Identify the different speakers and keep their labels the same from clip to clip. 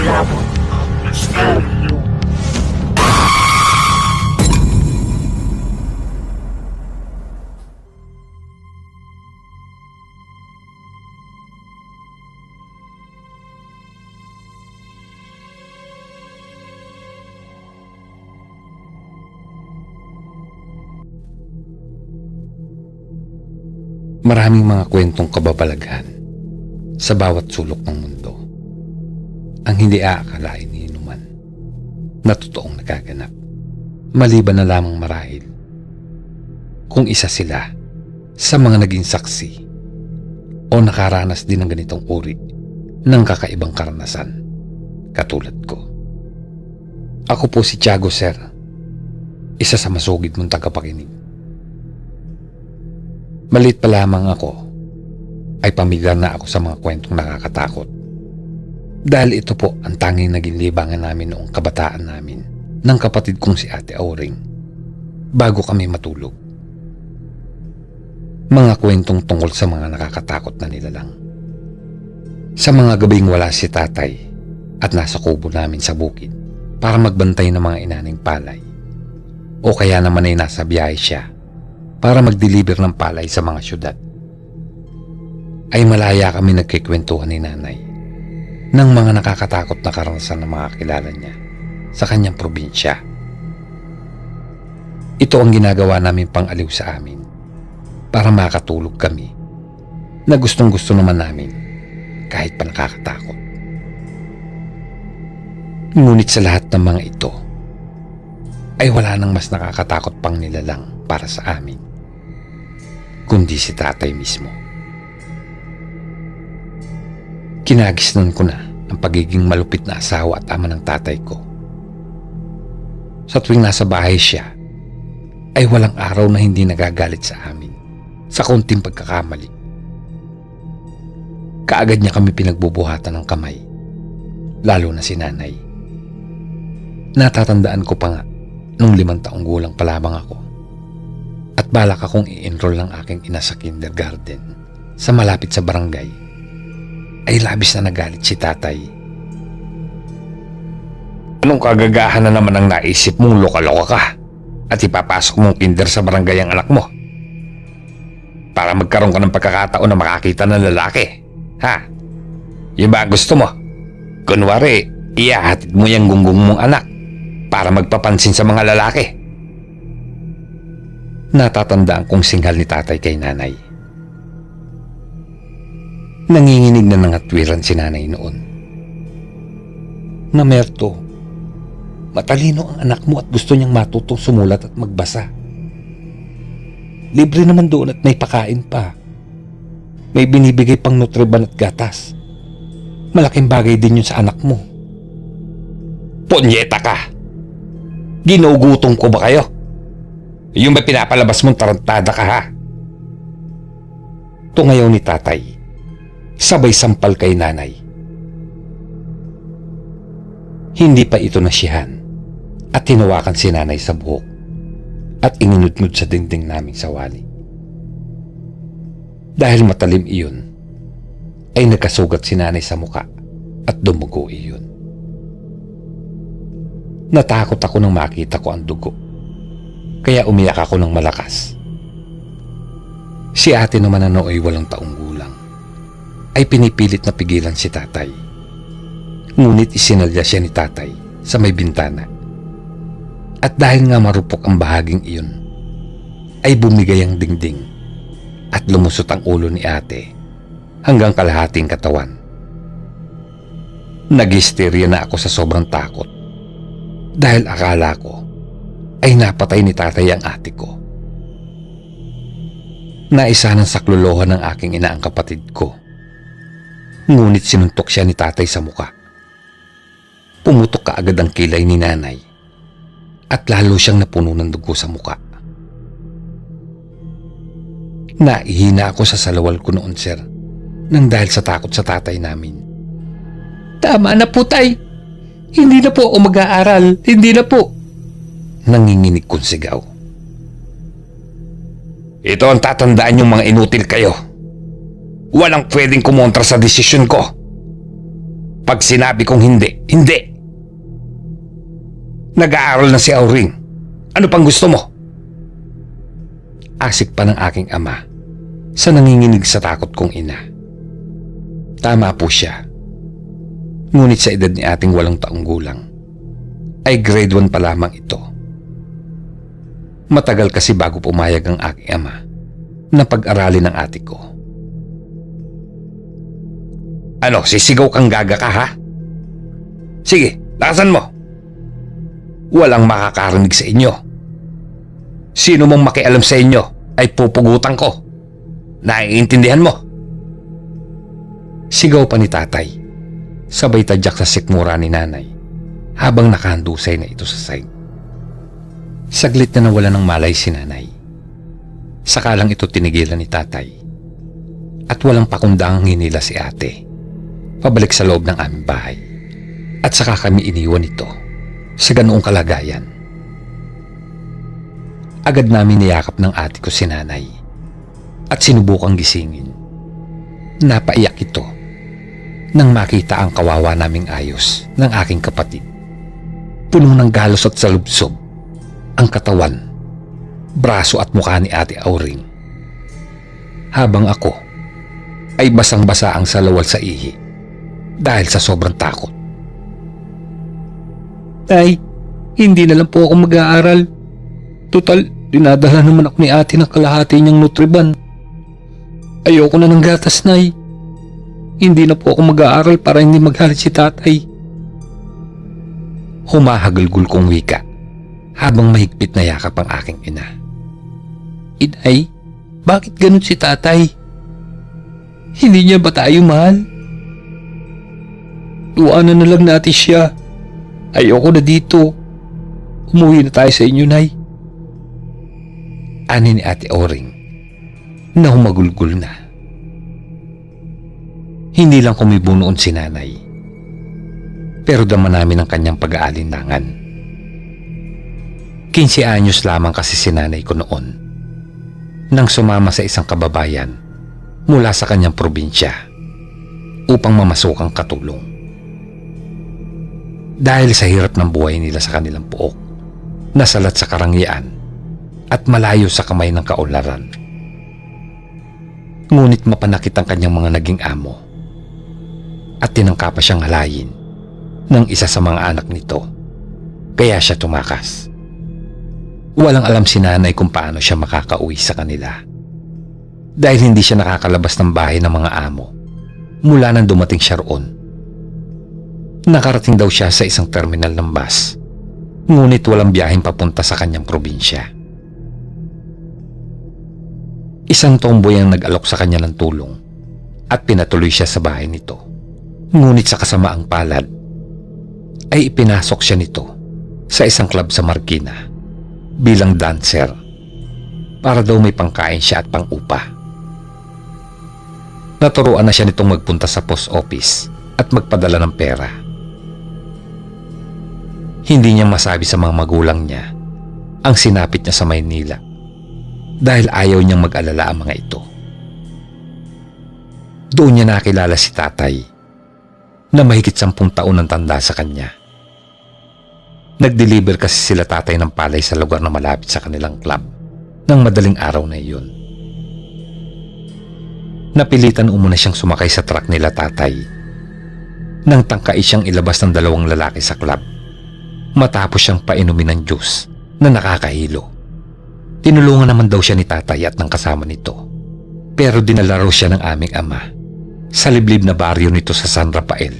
Speaker 1: Yaman ang misteryo.
Speaker 2: Maraming mga kwentong kababalaghan sa bawat sulok ng mundo ang hindi aakalain ni inuman na totoong nagaganap, maliban na lamang marahil kung isa sila sa mga naging saksi o nakaranas din ng ganitong uri ng kakaibang karanasan katulad ko. Ako po si Tiago, sir, isa sa masugid mong tagapakinig. Maliit pa lamang ako ay pamilyar na ako sa mga kwentong nakakatakot. Dahil ito po ang tanging naging libangan namin noong kabataan namin ng kapatid kong si Ate Auring bago kami matulog. Mga kwentong tungkol sa mga nakakatakot na nilalang. Sa mga gabing wala si tatay at nasa kubo namin sa bukid para magbantay ng mga inaning palay, o kaya naman ay nasa biyahe siya para mag-deliver ng palay sa mga syudad, ay malaya kami nagkikwentuhan ni nanay ng mga nakakatakot na karanasan ng mga kilala niya sa kanyang probinsya. Ito ang ginagawa namin pang-aliw sa amin para makatulog kami na gustong-gusto naman namin kahit pa nakakatakot. Ngunit sa lahat ng mga ito ay wala nang mas nakakatakot pang nilalang para sa amin kundi si tatay mismo. Kinagisnan ko na ang pagiging malupit na asawa at ama ng tatay ko. Sa tuwing nasa bahay siya, ay walang araw na hindi nagagalit sa amin sa konting pagkakamali. Kaagad niya kami pinagbubuhatan ng kamay, lalo na si nanay. Natatandaan ko pa nga nung 5 taong gulang pa lamang ako at balak akong i-enroll ng aking ina sa kindergarten sa malapit sa barangay, ay labis na nagalit si tatay. Anong kagagahan na naman ang naisip mong loka-loka ka at ipapasok mong kinder sa barangay ang anak mo para magkaroon ka ng pagkakataon na makakita ng lalaki? Ha? Yung ba gusto mo? Kunwari, iyahatid mo yung gunggong mong anak para magpapansin sa mga lalaki. Natatandaan kong singhal ni tatay kay nanay. Nanginginig na nangatwiran si nanay noon. Namerto, matalino ang anak mo at gusto niyang matutong sumulat at magbasa. Libre naman doon at may pakain pa. May binibigay pang nutriban at gatas. Malaking bagay din yun sa anak mo. Punyeta ka! Ginugutom ko ba kayo? Yung ba pinapalabas mong tarantada ka, ha? Tungayaw ni tatay, sabay sampal kay nanay. Hindi pa ito nasiyahan at tinawakan si nanay sa buhok at inginudnud sa dingding naming sawali. Dahil matalim iyon, ay nagkasugat si nanay sa muka at dumugo iyon. Natakot ako nang makita ko ang dugo, kaya umiyak ako ng malakas. Si ate naman na nooy 8 taong gulang ay pinipilit na pigilan si tatay. Ngunit isinalya siya ni tatay sa may bintana. At dahil nga marupok ang bahaging iyon, ay bumigay ang dingding at lumusot ang ulo ni ate hanggang kalahating katawan. Nag-hysteria na ako sa sobrang takot dahil akala ko ay napatay ni tatay ang ate ko. Naisa ng saklolohan ng aking ina ang kapatid ko. Ngunit sinuntok siya ni tatay sa muka. Pumutok kaagad ang kilay ni nanay at lalo siyang napuno ng dugo sa muka. Naihina ako sa salawal ko noon, sir, nang dahil sa takot sa tatay namin. Tama na po, tay. Hindi na po ako mag-aaral. Hindi na po. Nanginginig kong sigaw. Ito ang tatandaan yung mga inutil kayo. Walang pwedeng kumontra sa desisyon ko. Pag sinabi kong hindi, hindi. Nag-aaral na si Auring. Ano pang gusto mo? Asik pa ng aking ama sa nanginginig sa takot kong ina. Tama po siya. Ngunit sa edad ni ating 8 taong gulang, ay grade 1 pa lamang ito. Matagal kasi bago pumayag ang aking ama na pag-aralin ng ate ko. Ano, sisigaw kang gaga ka ha? Sige, lakasan mo. Walang makakarinig sa inyo. Sino mong makialam sa inyo ay pupugutan ko. Naiintindihan mo? Sigaw pa ni tatay, sabay tadyak sa sikmura ni nanay habang nakahandusay na ito sa side. Saglit na nawala ng malay si nanay. Sakalang ito tinigilan ni tatay at walang pakundang hinila si ate pabalik sa loob ng aming bahay, at saka kami iniwan ito sa ganoong kalagayan. Agad namin niyakap ng ate ko si nanay at sinubukang gisingin. Napaiyak ito nang makita ang kawawa naming ayos ng aking kapatid. Puno ng galos at salubsob ang katawan, braso at mukha ni Ate Auring, habang ako ay basang-basa ang salawal sa ihi dahil sa sobrang takot. Tay, hindi na lang po ako mag-aaral. Total, dinadala naman ako ni ate ng kalahati niyang Nutriban. Ayoko na ng gatas, Nay. Hindi na po ako mag-aaral para hindi maghalit si tatay. Humahagulgul kong wika habang mahigpit na yakap ang aking ina. Inay, bakit ganun si tatay? Hindi niya ba tayo mahal? Tuwanan na lang natin siya. Ayoko na dito. Umuwi na tayo sa inyo, Nay. Ani ni Ate Auring na humagulgul na. Hindi lang kumibo noon si nanay, pero dama namin ang kanyang pag-aalinlangan. 15 anyos lamang kasi si nanay ko noon nang sumama sa isang kababayan mula sa kanyang probinsya upang mamasukang katulong. Dahil sa hirap ng buhay nila sa kanilang puok, nasalat sa karangyaan at malayo sa kamay ng kaunlaran. Ngunit mapanakit ang kanyang mga naging amo at tinangka pa siyang halayin ng isa sa mga anak nito, kaya siya tumakas. Walang alam si nanay kung paano siya makakauwi sa kanila dahil hindi siya nakakalabas ng bahay ng mga amo mula nang dumating siya roon. Nakarating daw siya sa isang terminal ng bus, ngunit walang biyaheng papunta sa kanyang probinsya. Isang tomboy ang nag-alok sa kanya ng tulong at pinatuloy siya sa bahay nito. Ngunit sa kasamaang palad ay ipinasok siya nito sa isang club sa Marikina bilang dancer para daw may pangkain siya at pang-upa. Naturuan na siya nitong magpunta sa post office at magpadala ng pera. Hindi niya masabi sa mga magulang niya ang sinapit niya sa Maynila dahil ayaw niyang mag-alala ang mga ito. Doon niya nakilala si tatay na mahigit 10 taon ang tanda sa kanya. Nag-deliver kasi sila tatay ng palay sa lugar na malapit sa kanilang club ng madaling araw na iyon. Napilitan umuna siyang sumakay sa truck nila tatay nang tangkai siyang ilabas ng 2 lalaki sa club matapos siyang painumin ng juice na nakakahilo. Tinulungan naman daw siya ni tatay at ng kasama nito, pero dinala raw siya ng aming ama sa liblib na baryo nito sa San Rafael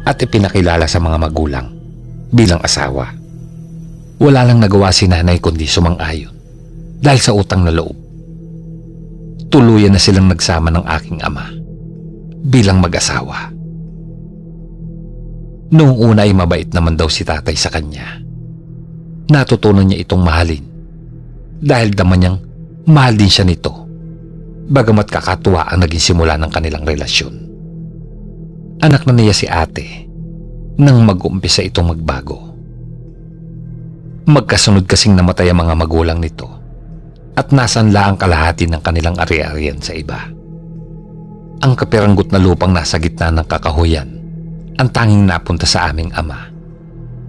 Speaker 2: at ipinakilala sa mga magulang bilang asawa. Wala lang nagawa si nanay kundi sumang-ayon dahil sa utang na loob. Tuluyan na silang nagsama ng aking ama bilang mag-asawa. Noong una ay mabait naman daw si tatay sa kanya. Natutunan niya itong mahalin dahil dama niyang mahal din siya nito, bagamat kakatuwa ang naging simula ng kanilang relasyon. Anak na niya si ate nang mag-umpisa itong magbago. Magkasunod kasing namatay ang mga magulang nito at nasanla ang kalahati ng kanilang ari-arian sa iba. Ang kapiranggot na lupang nasa gitna ng kakahuyan ang tanging napunta sa aming ama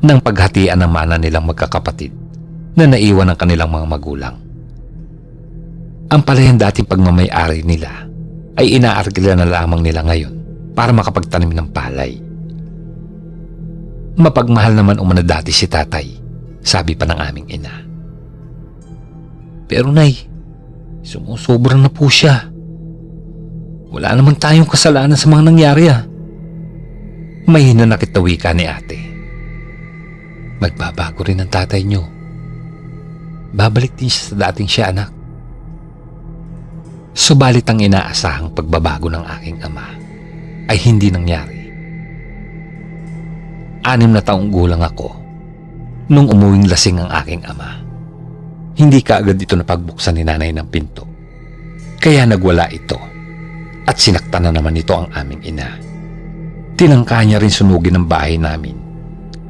Speaker 2: nang paghatian ng mana nilang magkakapatid na naiwan ng kanilang mga magulang. Ang palayan dating pagmamay-ari nila ay inaarkila na lamang nila ngayon para makapagtanim ng palay. Mapagmahal naman umano dati si tatay, sabi pa ng aming ina. Pero nay, sumusobra na po siya. Wala naman tayong kasalanan sa mga nangyari May hinanakit na wika ni ate. Magbabago rin ang tatay niyo. Babalik din siya sa dating siya, anak. Subalit ang inaasahang pagbabago ng aking ama ay hindi nangyari. 6 na taong gulang ako nung umuwing lasing ang aking ama. Hindi kaagad ito napagbuksan ni nanay ng pinto. Kaya nagwala ito at sinaktan na naman ito ang aming ina. Tinangka niya rin sunugin ang bahay namin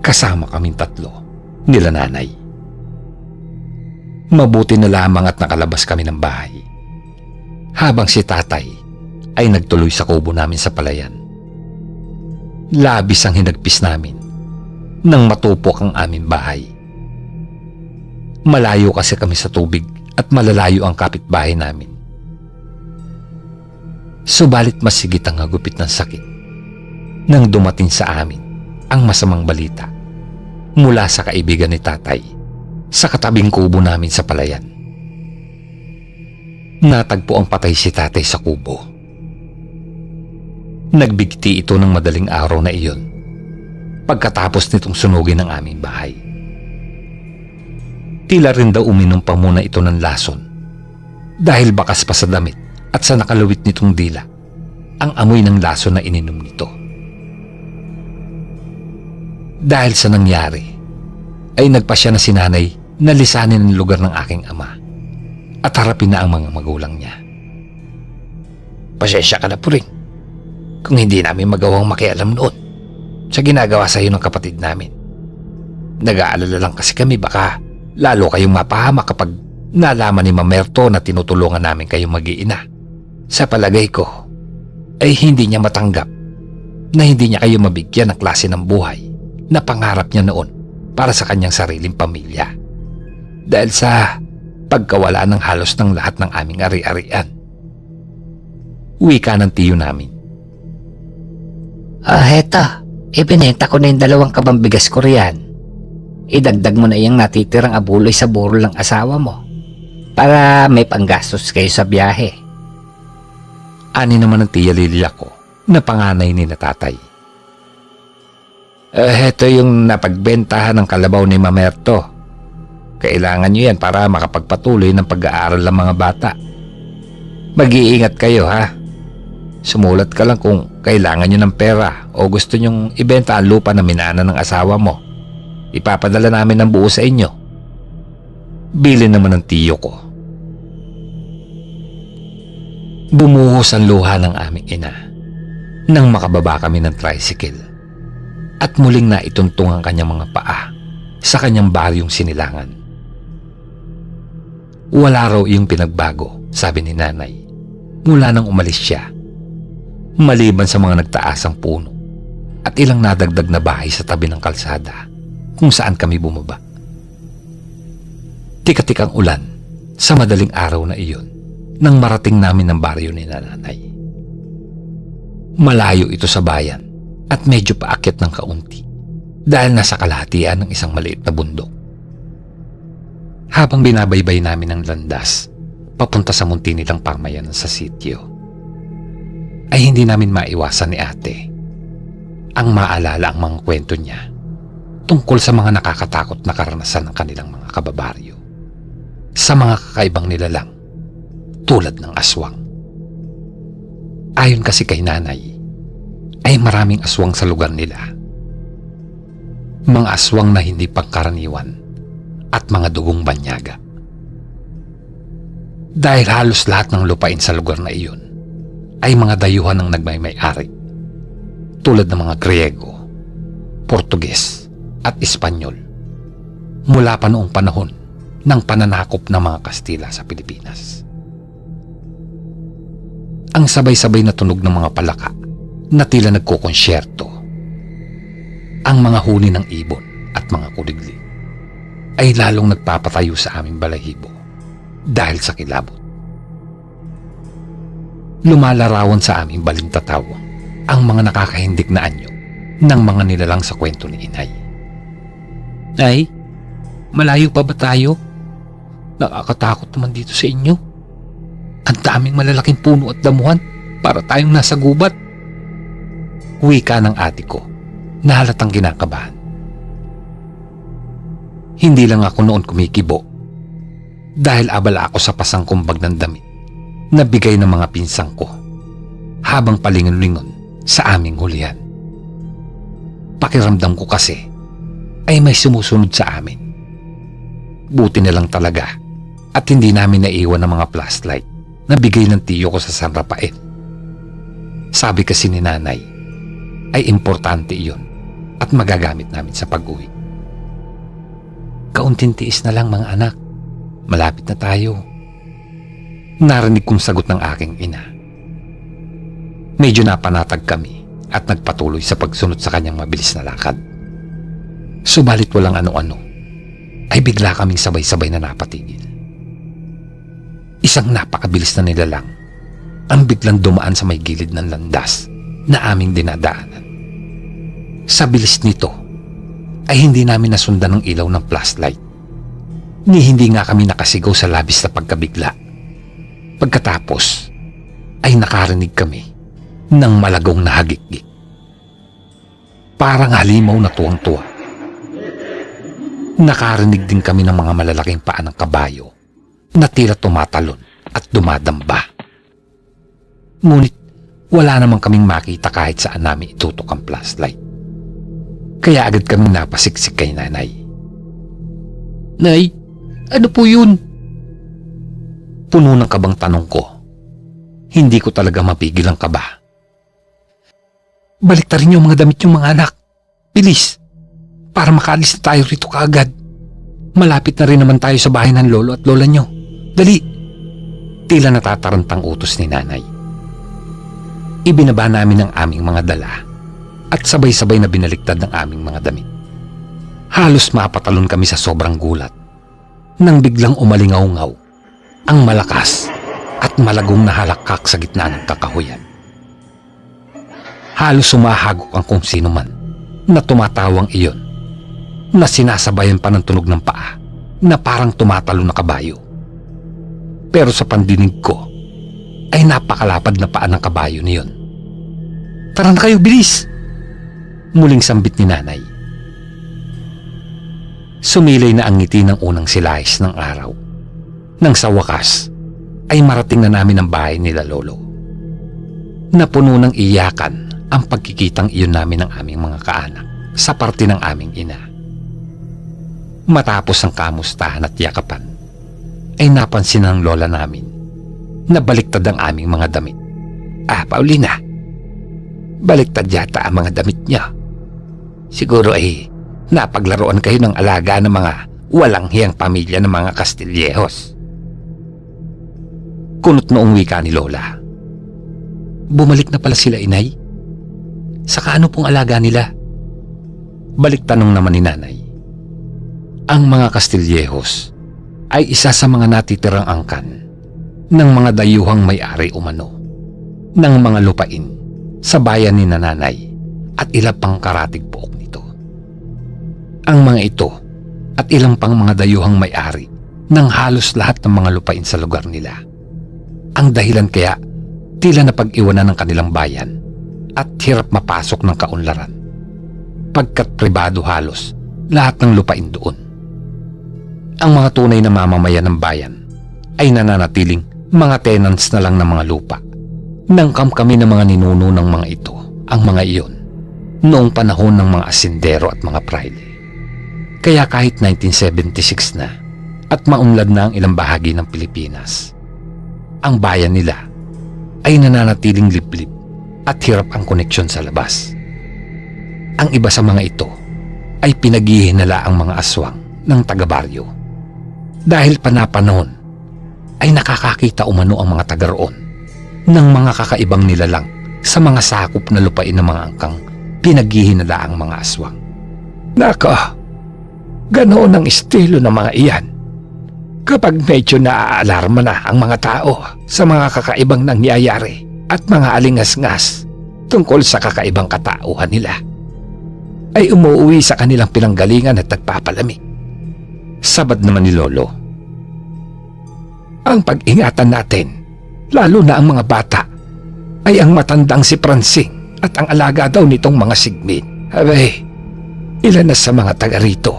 Speaker 2: kasama kaming 3 nila nanay. Mabuti na lamang at nakalabas kami ng bahay habang si tatay ay nagtuloy sa kubo namin sa palayan. Labis ang hinagpis namin nang matupok ang aming bahay. Malayo kasi kami sa tubig at malalayo ang kapitbahay namin. Subalit masigit ang hagupit ng sakit nang dumating sa amin ang masamang balita mula sa kaibigan ni tatay sa katabing kubo namin sa palayan. Natagpo ang patay si tatay sa kubo. Nagbigti ito ng madaling araw na iyon pagkatapos nitong sunugin ang aming bahay. Tila rin daw uminom pa muna ito ng lason dahil bakas pa sa damit at sa nakalawit nitong dila ang amoy ng lason na ininom nito. Dahil sa nangyari ay nagpasya na si nanay na lisanin ang lugar ng aking ama at harapin na ang mga magulang niya. Pasensya ka na po rin kung hindi namin magawang makialam noon sa ginagawa sa iyo ng kapatid namin. Nag-aalala lang kasi kami baka lalo kayong mapahamak kapag nalaman ni Mamerto na tinutulungan namin kayong mag-iina. Sa palagay ko ay hindi niya matanggap na hindi niya kayo mabigyan ng klase ng buhay na pangarap niya noon para sa kanyang sariling pamilya. Dahil sa pagkawala ng halos ng lahat ng aming ari-arian. Wika ng tiyo namin.
Speaker 3: Heto. Ibinenta ko na yung 2 kabambigas ko riyan. Idagdag mo na yung natitirang abuloy sa burol ng asawa mo para may panggastos kayo sa biyahe.
Speaker 2: Ani naman ng tiya Lilia ko na panganay ni na tatay. Heto yung napagbentahan ng kalabaw ni Mamerto. Kailangan nyo yan para makapagpatuloy ng pag-aaral ng mga bata. Mag-iingat kayo ha. Sumulat ka lang kung kailangan nyo ng pera o gusto nyong ibenta ang lupa na minana ng asawa mo. Ipapadala namin ng buo sa inyo. Bilin naman ng tiyo ko. Bumuhos ang luha ng aming ina nang makababa kami ng tricycle at muling naituntong ang kanyang mga paa sa kanyang baryong sinilangan. Wala raw iyong pinagbago, sabi ni nanay, mula nang umalis siya. Maliban sa mga nagtaasang puno at ilang nadagdag na bahay sa tabi ng kalsada kung saan kami bumaba. Tikatikang ulan sa madaling araw na iyon nang marating namin ang baryo ni nanay. Malayo ito sa bayan at medyo paakyat ng kaunti dahil nasa kalahatian ng isang maliit na bundok. Habang binabaybay namin ang landas papunta sa munti nilang pamayanan sa sitio, ay hindi namin maiwasan ni ate ang maalala ang mga kwento niya tungkol sa mga nakakatakot na karanasan ng kanilang mga kababaryo sa mga kakaibang nilalang tulad ng aswang. Ayon kasi kay nanay ay maraming aswang sa lugar nila. Mga aswang na hindi pangkaraniwan at mga dugong banyaga. Dahil halos lahat ng lupain sa lugar na iyon ay mga dayuhan ng nagmay-may-ari tulad ng mga Griego, Portuges at Espanyol mula pa noong panahon ng pananakop ng mga Kastila sa Pilipinas. Ang sabay-sabay na tunog ng mga palaka na tila nagkukonsyerto ang mga huni ng ibon at mga kuliglig ay lalong nagpapatayo sa aming balahibo dahil sa kilabot. Lumalarawan sa aming balintatawa ang mga nakakahindik na anyo ng mga nilalang sa kwento ni Inay. Ay, malayo pa ba tayo? Nakakatakot naman dito sa inyo. Ang daming malalaking puno at damuhan para tayong nasa gubat. Wika ng ate ko na halatang kinakabahan. Hindi lang ako noon kumikibo dahil abala ako sa pasangkumbag ng damit na bigay ng mga pinsang ko habang palingon-lingon sa aming hulihan. Pakiramdam ko kasi ay may sumusunod sa amin. Buti na lang talaga at hindi namin naiwan ng mga flashlight na bigay ng tiyo ko sa San Rafael. Sabi kasi ni nanay ay importante iyon at magagamit namin sa pag-uwi. Kaunting tiis na lang mga anak, malapit na tayo. Narinig kong sagot ng aking ina. Medyo napanatag kami at nagpatuloy sa pagsunod sa kanyang mabilis na lakad. Subalit walang ano-ano, ay bigla kaming sabay-sabay na napatigil. Isang napakabilis na nilalang ang biglang dumaan sa may gilid ng landas na aming dinadaanan. Sa bilis nito, ay hindi namin nasundan ng ilaw ng flashlight. Ni hindi nga kami nakasigaw sa labis na pagkabigla. Pagkatapos, ay nakarinig kami ng malagong na hagik-gik. Parang halimaw na tuwang-tuwa. Nakarinig din kami ng mga malalaking paa ng kabayo na tila tumatalon at dumadamba. Ngunit wala namang kaming makita kahit saan namin itutok ang flashlight. Kaya agad kami napasiksik kay nanay. Nay, ano po yun? Puno ng kabang tanong ko. Hindi ko talaga mapigil ang kaba. Baliktarin niyo ang mga damit yung mga anak. Bilis! Para makaalis na tayo rito kaagad. Malapit na rin naman tayo sa bahay ng lolo at lola niyo. Dali! Tila natatarantang utos ni nanay. Ibinaba namin ang aming mga dala at sabay-sabay na binaliktad ng aming mga damit. Halos mapatalon kami sa sobrang gulat nang biglang umalingaw-ngaw ang malakas at malagong na halakak sa gitna ng kakahuyan. Halos sumahagok ang kung sino man na tumatawang iyon na sinasabayan pa ng tunog ng paa na parang tumatalo na kabayo. Pero sa pandinig ko ay napakalapad na paa ng kabayo niyon. Tara na kayo, bilis! Muling sambit ni nanay. Sumilay na ang ngiti ng unang silahis ng araw. Nang sa wakas ay marating na namin ang bahay nila lolo. Napuno ng iyakan ang pagkikitang iyon namin ng aming mga kaanak sa parte ng aming ina. Matapos ang kamustahan at yakapan, ay napansin ng lola namin na baliktad ang aming mga damit. Paulina, baliktad yata ang mga damit niya. Siguro ay napaglaruan kayo ng alaga ng mga walang hiyang pamilya ng mga Castillejos. Kunot noong wika ni lola. Bumalik na pala sila, inay? Saka ano pong alaga nila? Balik tanong naman ni nanay. Ang mga Castillejos ay isa sa mga natitirang angkan ng mga dayuhang may-ari umano ng mga lupain sa bayan ni nanay at ilang pang karatig pook nito. Ang mga ito at ilang pang mga dayuhang may-ari ng halos lahat ng mga lupain sa lugar nila. Ang dahilan kaya tila na pag-iwanan ng kanilang bayan at hirap mapasok ng kaunlaran pagkat pribado halos lahat ng lupain doon. Ang mga tunay na mamamayan ng bayan ay nananatiling mga tenants na lang ng mga lupa. Nangkam kami ng mga ninuno ng mga ito, ang mga iyon, noong panahon ng mga asindero at mga praile. Kaya kahit 1976 na at maunlad na ang ilang bahagi ng Pilipinas, ang bayan nila ay nananatiling liblib at hirap ang koneksyon sa labas. Ang iba sa mga ito ay pinaghihinala ang mga aswang ng taga-baryo. Dahil panapanahon ay nakakakita umano ang mga taga roon ng mga kakaibang nilalang sa mga sakop na lupain ng mga angkang pinaghihinala ang mga aswang.
Speaker 4: Nako, ganoon ang estilo ng mga iyan. Kapag medyo naaalarma na ang mga tao sa mga kakaibang nangyayari at mga alingas-ngas tungkol sa kakaibang katauhan nila, ay umuwi sa kanilang pinanggalingan at nagpapalamig. Sabad naman ni Lolo. Ang pag-ingatan natin, lalo na ang mga bata, ay ang matandang si Pransing at ang alaga daw nitong mga sigmin. Abay, ilan na sa mga taga rito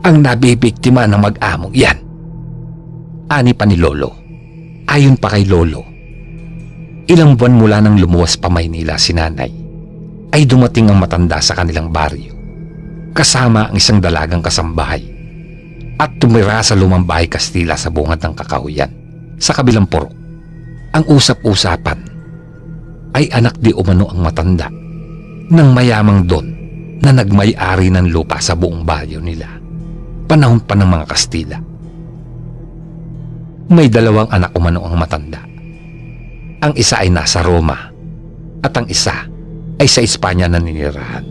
Speaker 4: ang nabibiktima ng mag-among yan. Ani pa ni Lolo. Ayon pa kay Lolo, ilang buwan mula nang lumuwas pa Maynila si Nanay, ay dumating ang matanda sa kanilang baryo, kasama ang isang dalagang kasambahay, at tumira sa lumang bahay Kastila sa bungad ng Kakahuyan, sa kabilang purok. Ang usap-usapan ay anak di umano ang matanda ng mayamang don na nagmay-ari ng lupa sa buong baryo nila, panahon pa ng mga Kastila. May dalawang anak umano ang matanda. Ang isa ay nasa Roma at ang isa ay sa Espanya naninirahan.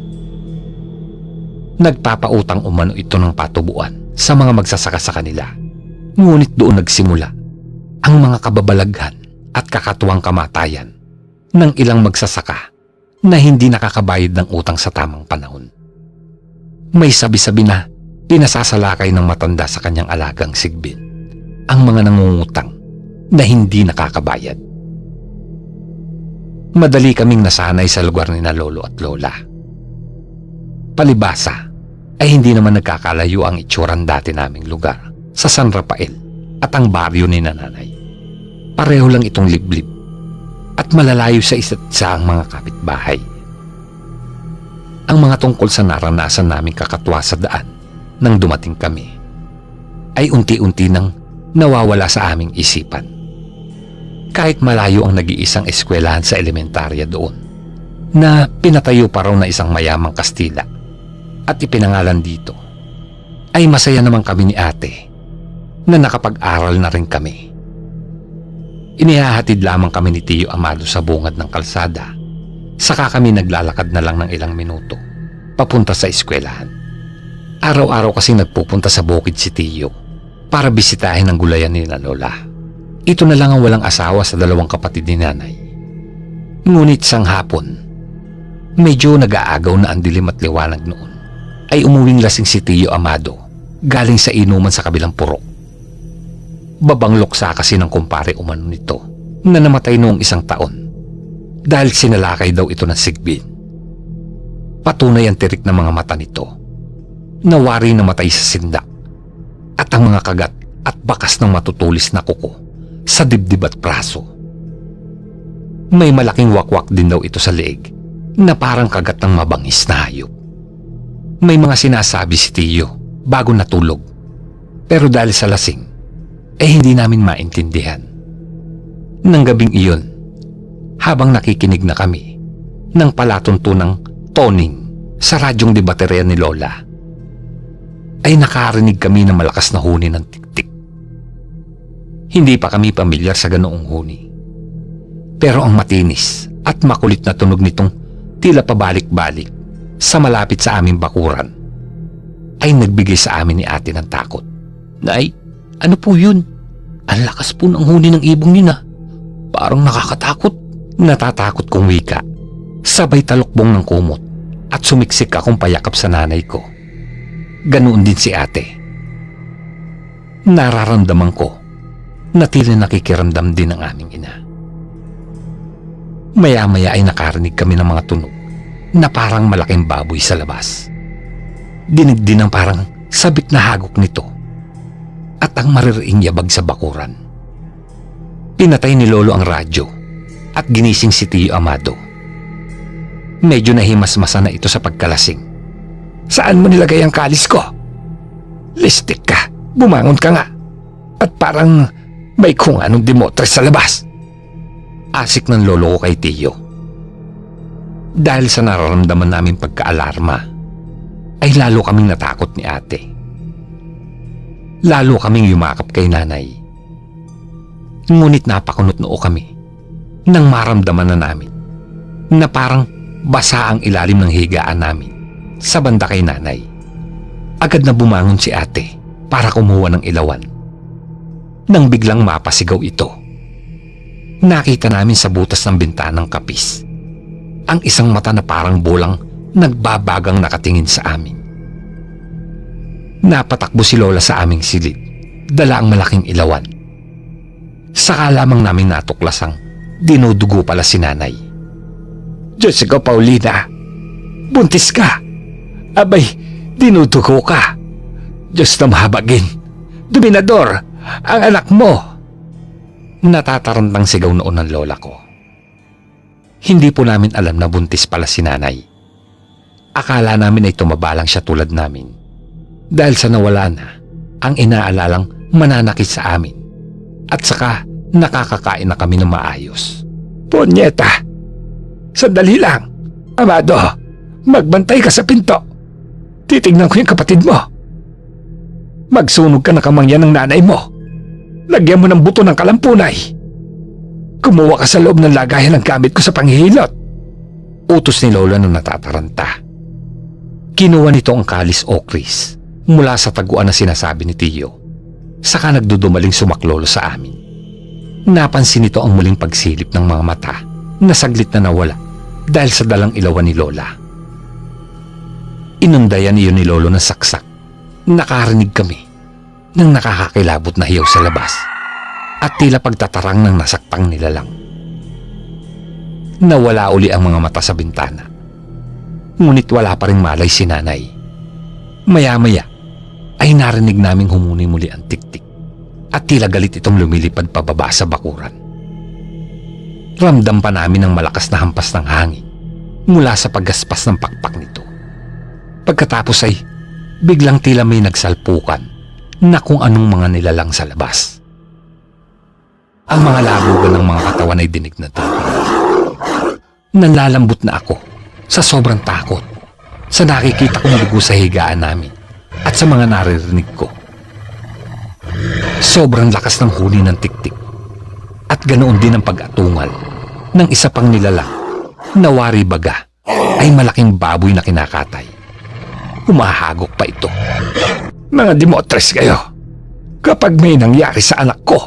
Speaker 4: Nagpapautang umano ito ng patubuan sa mga magsasaka sa kanila. Ngunit doon nagsimula ang mga kababalaghan at kakatuwang kamatayan ng ilang magsasaka na hindi nakakabayad ng utang sa tamang panahon. May sabi-sabi na pinasasalakay ng matanda sa kanyang alagang sigbin ang mga nangungutang na hindi nakakabayad. Madali kaming nasanay sa lugar ni na Lolo at Lola. Palibasa ay hindi naman nagkakalayo ang itsuran dati naming lugar sa San Rafael at ang baryo ni Nanay. Pareho lang itong liblib at malalayo sa isa't isa ang mga kapitbahay. Ang mga tungkol sa naranasan naming kakatwa sa daan nang dumating kami ay unti-unti nang nawawala sa aming isipan. Kahit malayo ang nag-iisang eskwelahan sa elementarya doon, na pinatayo pa raw na isang mayamang Kastila at ipinangalan dito, ay masaya naman kami ni Ate na nakapag-aral na rin kami. Inihahatid lamang kami ni Tiyo Amado sa bungad ng kalsada, saka kami naglalakad na lang ng ilang minuto papunta sa eskwelahan. Araw-araw kasi nagpupunta sa bukid si Tiyo para bisitahin ang gulayan ni na Lola. Ito na lang ang walang asawa sa dalawang kapatid ni Nanay. Ngunit sang hapon, medyo nag-aagaw na ang dilim at liwanag noon, ay umuwing lasing si Tiyo Amado galing sa inuman sa kabilang purok. Babang luksa kasi ng kumpare umano nito na namatay noong isang taon dahil sinalakay daw ito ng sigbin. Patunay ang tirik ng mga mata nito na wari namatay sa sindak at ang mga kagat at bakas ng matutulis na kuko sa dibdib at braso. May malaking wakwak din daw ito sa leeg na parang kagat ng mabangis na hayop. May mga sinasabi si Tiyo bago natulog, pero dahil sa lasing, hindi namin maintindihan. Nang gabing iyon, habang nakikinig na kami ng palatuntunang toning sa radyong debaterya ni Lola, ay nakarinig kami ng malakas na huni ng tik-tik. Hindi pa kami pamilyar sa ganoong huni. Pero ang matinis at makulit na tunog nitong tila pabalik-balik sa malapit sa aming bakuran ay nagbigay sa amin ni Ate ng takot. Nay, ano po yun? Ang lakas po ng huni ng ibong nina. Parang nakakatakot. Natatakot kong wika. Sabay talukbong ng kumot at sumiksik akong payakap sa nanay ko. Ganoon din si Ate. Nararamdaman ko na tila nakikiramdam din ang aming ina. Maya-maya ay nakarinig kami ng mga tunog na parang malaking baboy sa labas. Dinig din ang parang sabik na hagok nito at ang maririing yabag sa bakuran. Pinatay ni Lolo ang radyo at ginising si Tiyo Amado. Medyo nahimasmasa na ito sa pagkalasing. Saan mo nilagay ang kalis ko? Listik ka, bumangon ka nga. At parang may kung anong demotres sa labas. Asik ng lolo ko kay Tiyo. Dahil sa nararamdaman namin pagka-alarma, ay lalo kaming natakot ni Ate. Lalo kaming yumakap kay Nanay. Ngunit napakunot noo kami nang maramdaman na namin na parang basa ang ilalim ng higaan namin sa banda kay Nanay Agad na bumangon si ate para kumuha ng ilawan. Nang biglang mapasigaw ito, nakita namin sa butas ng bintanang kapis ang isang mata na parang bolang nagbabagang nakatingin sa amin. Napatakbo si Lola sa aming silid, dala ang malaking ilawan. Saka lamang namin natuklasang dinudugo pala si nanay. Diyos ko, Paulina, buntis ka. Abay, dinudugo ka. Diyos na mahabagin, Dominador, ang anak mo. Natatarantang sigaw noon ng lola ko. Hindi po namin alam na buntis pala si nanay. Akala namin ay tumabalang siya tulad namin. Dahil sa nawala na ang inaalalang mananakit sa amin. At saka nakakakain na kami ng maayos. Ponyeta, sandali lang. Amado, magbantay ka sa pinto. Titignan ko yung kapatid mo. Magsunog ka na kamangyan ng nanay mo. Lagyan mo ng buto ng kalampunay. Kumuha ka sa loob ng lagayan ng gamit ko sa panghihilot. Utos ni Lola na natataranta. Kinuha nito ang kalis o kris mula sa taguan na sinasabi ni Tiyo. Saka nagdudumaling sumaklolo sa amin. Napansin nito ang muling pagsilip ng mga mata na saglit na nawala dahil sa dalang ilawan ni Lola. Inundayan iyon ni Lolo ng saksak. Nakarinig kami ng nakakakilabot na hiyaw sa labas at tila pagtatarang ng nasaktang nilalang. Nawala uli ang mga mata sa bintana. Ngunit wala pa ring malay si nanay. Maya-maya ay narinig naming humuni muli ang tiktik at tila galit itong lumilipad pababa sa bakuran. Ramdam pa namin ang malakas na hampas ng hangin mula sa paggaspas ng pakpak nito. Pagkatapos ay biglang tila may nagsalpukan na kung anong mga nilalang sa labas. Ang mga labugan ng mga katawan ay dinig na tayo. Nalalambot na ako sa sobrang takot sa nakikita kong dugo sa higaan namin at sa mga naririnig ko. Sobrang lakas ng huni ng tiktik at ganoon din ang pag-atungal ng isa pang nilalang na wari baga ay malaking baboy na kinakatay. Humahagok pa ito. Mga demotres kayo, kapag may nangyari sa anak ko,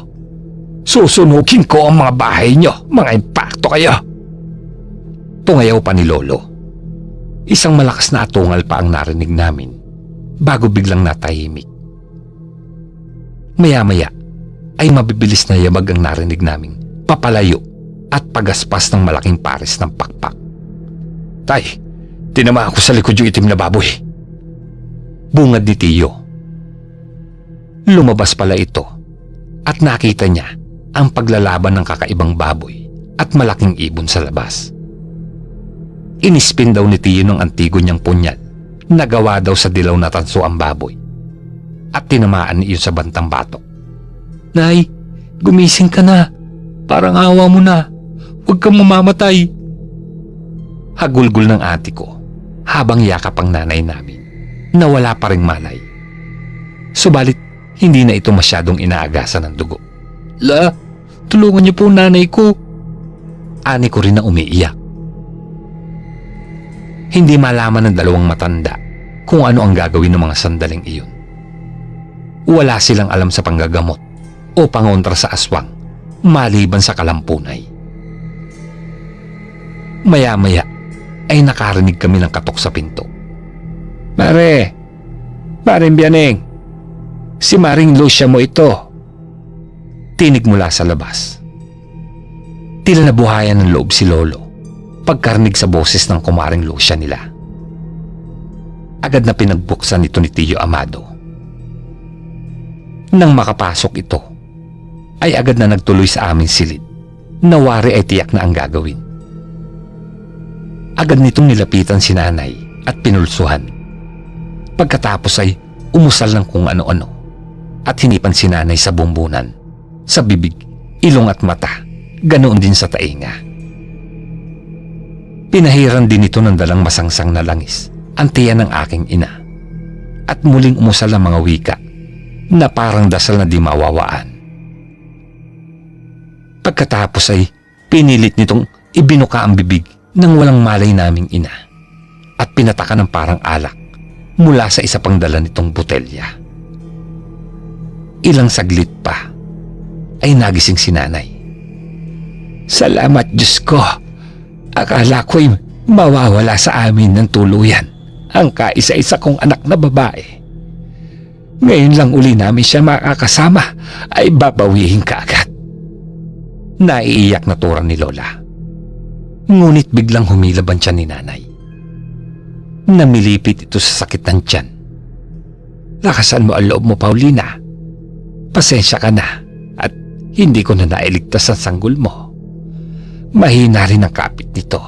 Speaker 4: susunugin ko ang mga bahay nyo, mga impakto kayo. Tungayaw pa ni Lolo. Isang malakas na atungal pa ang narinig namin bago biglang natahimik. Maya-maya ay mabibilis na yabag ang narinig naming papalayo at pagaspas ng malaking pares ng pakpak. Tay, tinama ako sa likod yung itim na baboy. Bungad ni Tiyo. Lumabas pala ito at nakita niya ang paglalaban ng kakaibang baboy at malaking ibon sa labas. Inispin daw ni Tiyo ng antigo niyang punyal na gawa daw sa dilaw na tanso ang baboy at tinamaan iyon sa bantang batok. Nay, gumising ka na. Parang awa mo na. Huwag kang mamamatay. Hagulgol ng ate ko habang yakap ang nanay namin na wala pa ring malay. Subalit, hindi na ito masyadong inaagasan ng dugo. La, tulungan niyo po nanay ko. Ani ko rin na umiiyak. Hindi malaman ng dalawang matanda kung ano ang gagawin ng mga sandaling iyon. Wala silang alam sa panggagamot o pangontra sa aswang maliban sa kalampunay. Maya-maya ay nakarinig kami ng katok sa pinto. Maring Bianeng, si Maring Lucia mo ito. Tinig mula sa labas. Tila nabuhayan ng loob si Lolo pagkarinig sa boses ng kumaring Lucia nila. Agad na pinagbuksan ito ni Tiyo Amado. Nang makapasok ito, ay agad na nagtuloy sa aming silid. Nawari ay tiyak na ang gagawin. Agad nitong nilapitan si nanay at pinulsuhan. Pagkatapos ay umusal ng kung ano-ano at hinipan si nanay sa bumbunan, sa bibig, ilong at mata, ganoon din sa tainga. Pinahiran din ito ng dalang masangsang na langis ang tiyan ng aking ina at muling umusal ng mga wika na parang dasal na di mawawaan. Pagkatapos ay pinilit nitong ibinuka ang bibig ng walang malay naming ina at pinataka ng parang alak mula sa isa pang dala nitong botelya. Ilang saglit pa ay nagising si nanay. Salamat Diyos ko. Akala ko'y mawawala sa amin ng tuluyan ang kaisa-isa kong anak na babae. Ngayon lang uli namin siya makakasama ay babawihin ka agad. Naiiyak na tura ni Lola. Ngunit biglang humilab ang tiyan ni nanay. Namilipit ito sa sakit ng tiyan. Lakasan mo ang loob mo, Paulina. Pasensya ka na at hindi ko na nailigtas ang sanggol mo. Mahina rin ang kapit nito.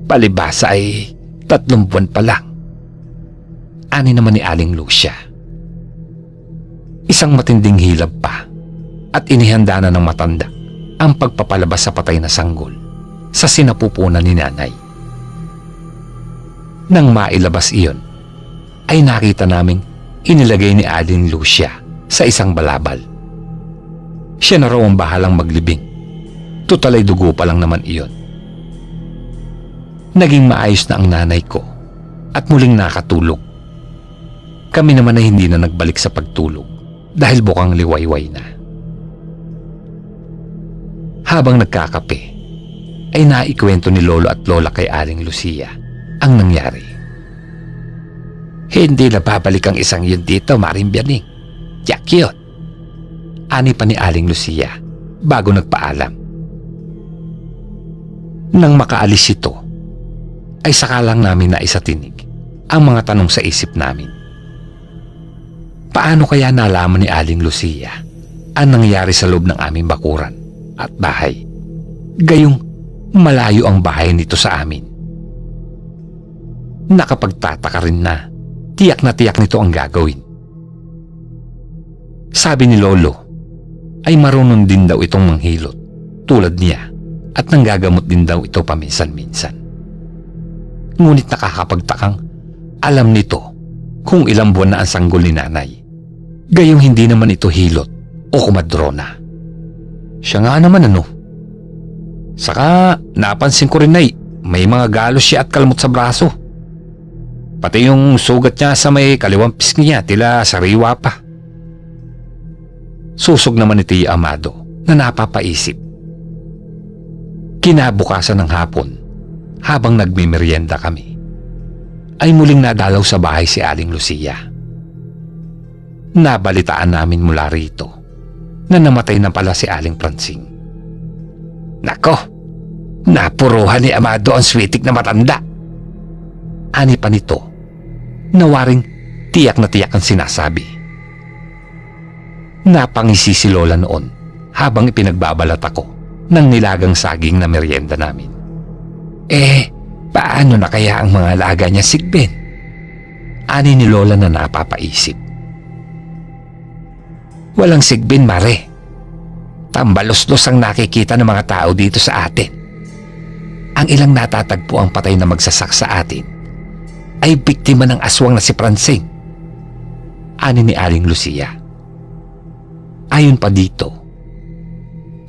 Speaker 4: Palibasa ay 3 buwan pa lang. Ani naman ni Aling Lucia. Isang matinding hilab pa at inihanda na ng matanda ang pagpapalabas sa patay na sanggol sa sinapupunan ni nanay. Nang mailabas iyon, ay nakita naming inilagay ni Aling Lucia sa isang balabal. Siya na raw ang bahalang maglibing. Tutal ay dugo pa lang naman iyon. Naging maayos na ang nanay ko at muling nakatulog. Kami naman ay hindi na nagbalik sa pagtulog dahil bukang liwayway na. Habang nagkakape, ay naikwento ni Lolo at Lola kay Aling Lucia ang nangyari. Hindi na babalik ang isang yun dito, Maring Bianing. Yak yun. Ani pa ni Aling Lucia bago nagpaalam. Nang makaalis ito, ay saka lang namin naisatinig ang mga tanong sa isip namin. Paano kaya nalaman ni Aling Lucia ang nangyari sa loob ng aming bakuran at bahay? Gayong malayo ang bahay nito sa amin. Nakapagtataka rin na tiyak nito ang gagawin. Sabi ni Lolo ay marunong din daw itong manghilot tulad niya at nanggagamot din daw ito paminsan-minsan. Ngunit nakakapagtakang alam nito kung ilang buwan na ang sanggol ni nanay. Gayong hindi naman ito hilot o kumadrona. Siya nga naman ano. Saka napansin ko rin na may mga galos siya at kalmot sa braso. Pati yung sugat niya sa may kaliwang pisngi niya tila sariwa pa. Susog naman ni Tia Amado na napapaisip. Kinabukasan ng hapon, habang nagmimerienda kami, ay muling nadalaw sa bahay si Aling Lucia. Nabalitaan namin mula rito na namatay na pala si Aling Pransing. Nako, napuruhan ni Amado ang switik na matanda. Ani pa nito, nawaring tiyak na tiyak ang sinasabi. Napangisi si Lola noon habang ipinagbabalat ako ng nilagang saging na merienda namin. Paano na kaya ang mga alaga niya, Sigben? Ani ni Lola na napapaisip. Walang Sigben, Mare. Tambalos-los ang nakikita ng mga tao dito sa atin. Ang ilang natatagpo ang patay na magsasak sa atin ay biktima ng aswang na si Pransing. Ani ni Aling Lucia. Ayon pa dito,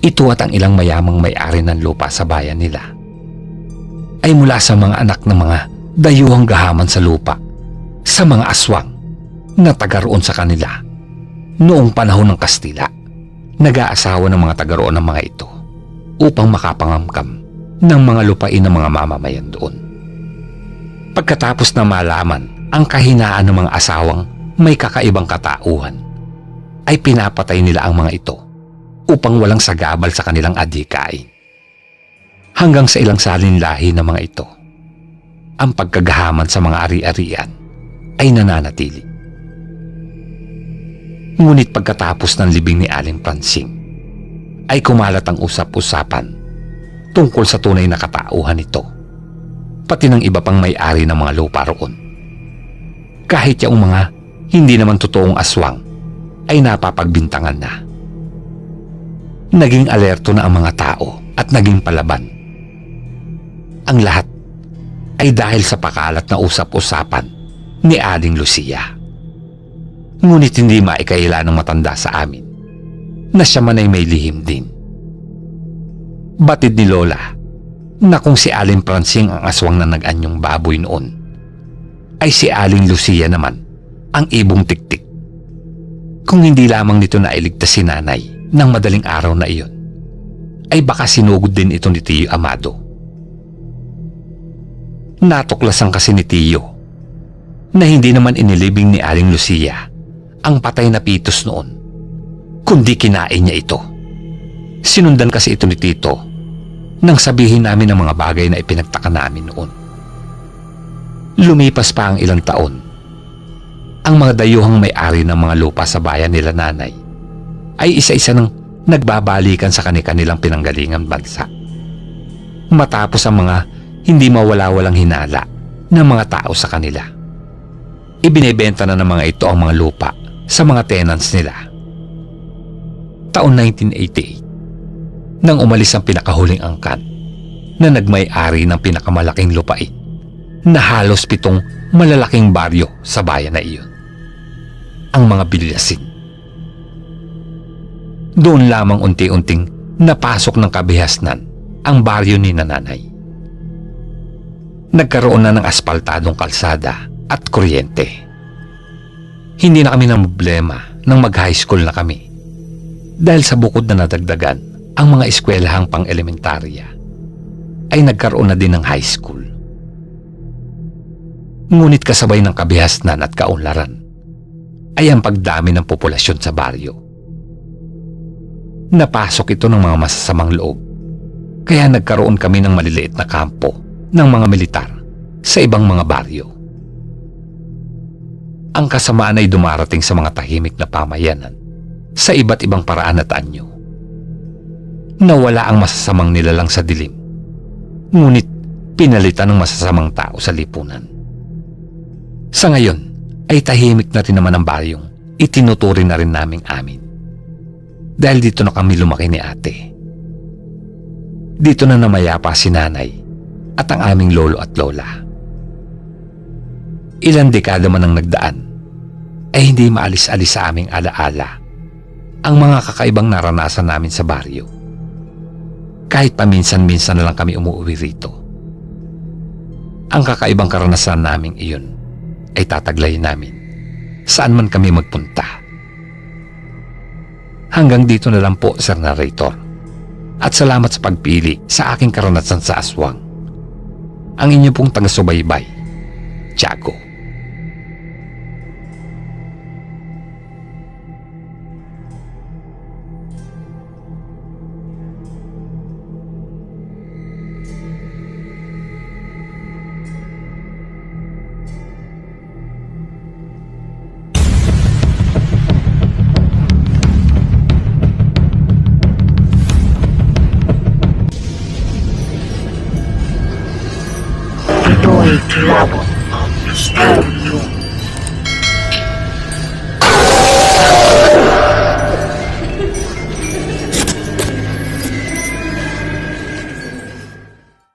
Speaker 4: ito at ang ilang mayamang may-ari ng lupa sa bayan nila ay mula sa mga anak ng mga dayuhang gahaman sa lupa sa mga aswang na taga roon sa kanila noong panahon ng Kastila. Nag-aasawa ng mga taga roon ng mga ito upang makapangamkam ng mga lupain ng mga mamamayan doon. Pagkatapos na malaman ang kahinaan ng mga asawang may kakaibang katauhan, ay pinapatay nila ang mga ito upang walang sagabal sa kanilang adhikain. Hanggang sa ilang salinlahi ng mga ito, ang pagkagahaman sa mga ari-arian ay nananatili. Ngunit pagkatapos ng libing ni Aling Pransing, ay kumalat ang usap-usapan tungkol sa tunay na katauhan nito, pati ng iba pang may-ari ng mga lupa roon. Kahit yung mga hindi naman totoong aswang ay napapagbintangan na. Naging alerto na ang mga tao at naging palaban. Ang lahat ay dahil sa pakalat na usap-usapan ni Aling Lucia. Ngunit hindi maikaila ng matanda sa amin na siya man ay may lihim din. Batid ni Lola na kung si Aling Pransing ang aswang na nag-anyong baboy noon, ay si Aling Lucia naman, ang ibong tiktik. Kung hindi lamang nito nailigtas si nanay ng madaling araw na iyon, ay baka sinugod din ito ni Tiyo Amado. Natuklasan kasi ni Tiyo na hindi naman inilibing ni Aling Lucia ang patay na pitos noon, kundi kinain niya ito. Sinundan kasi ito ni Tito nang sabihin namin ang mga bagay na ipinagtaka namin noon. Lumipas pa ang ilang taon. Ang mga dayuhang may-ari ng mga lupa sa bayan nila nanay ay isa-isa nang nagbabalikan sa kanilang pinanggalingan bansa. Matapos ang mga hindi mawala-walang hinala ng mga tao sa kanila, ibinebenta na ng mga ito ang mga lupa sa mga tenants nila. Taon 1988, nang umalis ang pinakahuling angkan na nagmay-ari ng pinakamalaking lupain na halos 7 malalaking baryo sa bayan na iyon, ang mga Bilyasin. Doon lamang unti-unting napasok ng kabihasnan ang baryo ni nanay. Nagkaroon na ng aspaltadong kalsada at kuryente. Hindi na kami ng problema nang mag-high school na kami, dahil sa bukod na nadagdagan ang mga eskwelahang pang-elementarya, ay nagkaroon na din ng high school. Ngunit kasabay ng kabihasnan at kaunlaran ay ang pagdami ng populasyon sa baryo. Napasok ito ng mga masasamang loob, kaya nagkaroon kami ng maliliit na kampo ng mga militar sa ibang mga baryo. Ang kasamaan ay dumarating sa mga tahimik na pamayanan sa iba't ibang paraan at anyo. Nawala ang masasamang nilalang sa dilim, ngunit pinalitan ng masasamang tao sa lipunan. Sa ngayon ay tahimik na rin naman ang baryong itinuturing na rin naming amin, dahil dito na kami lumaki ni ate. Dito na namayapa si nanay at ang aming lolo at lola. Ilang dekada man ang nagdaan, ay hindi maalis-alis sa aming alaala ang mga kakaibang naranasan namin sa baryo. Kahit paminsan-minsan na lang kami umuwi rito, ang kakaibang karanasan naming iyon ay tataglayin namin saan man kami magpunta. Hanggang dito na lang po, Sir Narrator. At salamat sa pagpili sa aking karanasan sa aswang. Ang inyo pong taga-subaybay, Tiago.
Speaker 1: Pinoy Club of Mysterio.